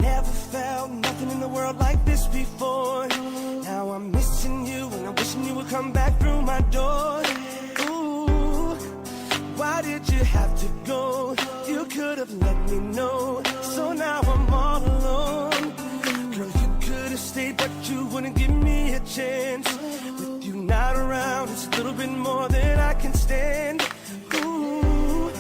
never felt nothing in the world like this before. Now I'm missing you and I'm wishing you would come back through my door. Ooh, why did you have to go? You could have let me know. So now I'm all alone. Girl, you could have stayed, but you wouldn't give me a chance. With you not around, it's a little bit more than I can stand. Ooh,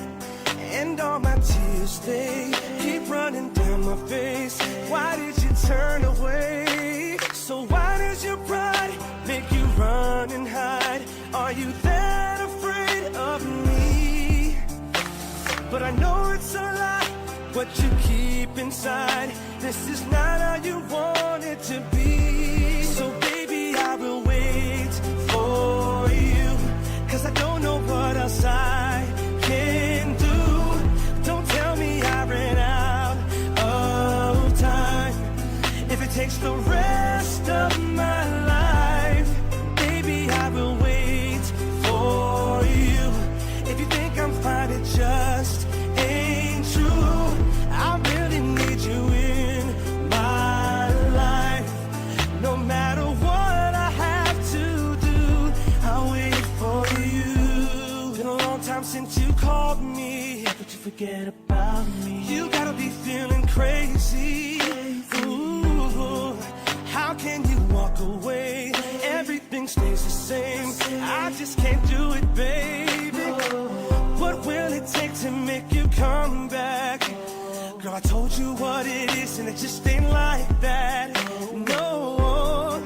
and all my tears, they keep running down my face. Why did you turn away? So why does your pride make you run and hide? Are you that afraid of me? But I know it's a lie, what you keep inside. This is not how you want it to be. So baby, I will wait for you, 'cause I don't know what else I can do. Don't tell me I ran out of time. If it takes the rest of my life, baby, I will wait for you. If you think I'm fine, it just ain't true. I really need you in my life. No matter what I have to do, I'll wait for you. Been a long time since you called me, but you forget about me. You gotta be feeling crazy. Ooh, how can you walk away? Everything stays the same. I just can't do it, baby. What will it take to make you come back? Girl, I told you what it is, and it just ain't like that. No,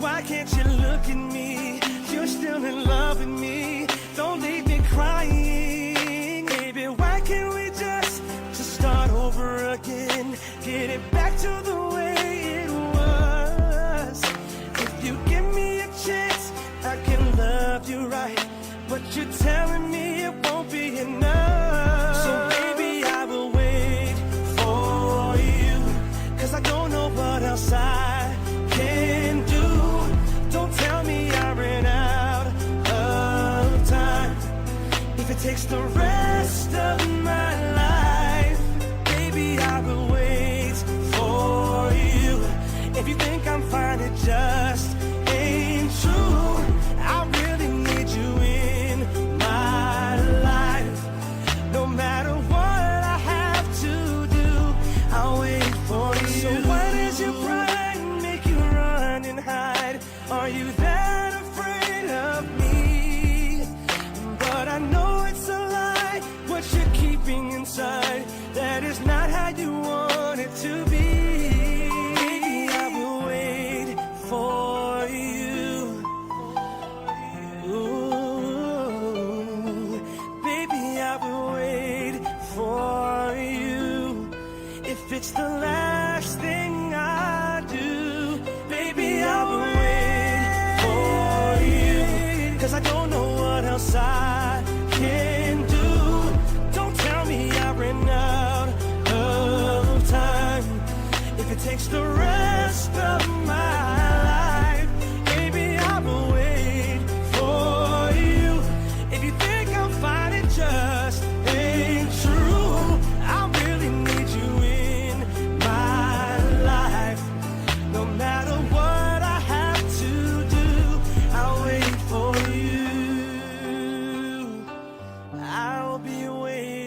why can't you look at me? You're still in love with me. Don't leave me crying, baby. Why can't we just start over again? Get it back to the way it was. If you give me a chance, I can love you right. But you're telling me it won't be enough. So baby, I will wait for you, 'cause I don't know what else I can do. Don't tell me I ran out of time. If it takes the rest of my life, baby, I will wait for you. If you think I'm fine, it just ain't true. I really need you in my life. No matter what I have to do, I'll wait for you. So why does your pride make you run and hide? Are you that afraid of me? But I know it's a lie, what you're keeping inside. That is not how you want it to be. Baby, I will wait for you. Ooh, baby, I will wait for you. If it's the last thing I do, baby, I will wait for you. 'Cause I don't know what else I can do. Don't tell me I ran out of time. If it takes the rest of my life, baby, I will wait for you. If you think I'm fine, it just ain't true. I really need you in my life. No matter what I have to do, I'll wait for you. I'll be waiting.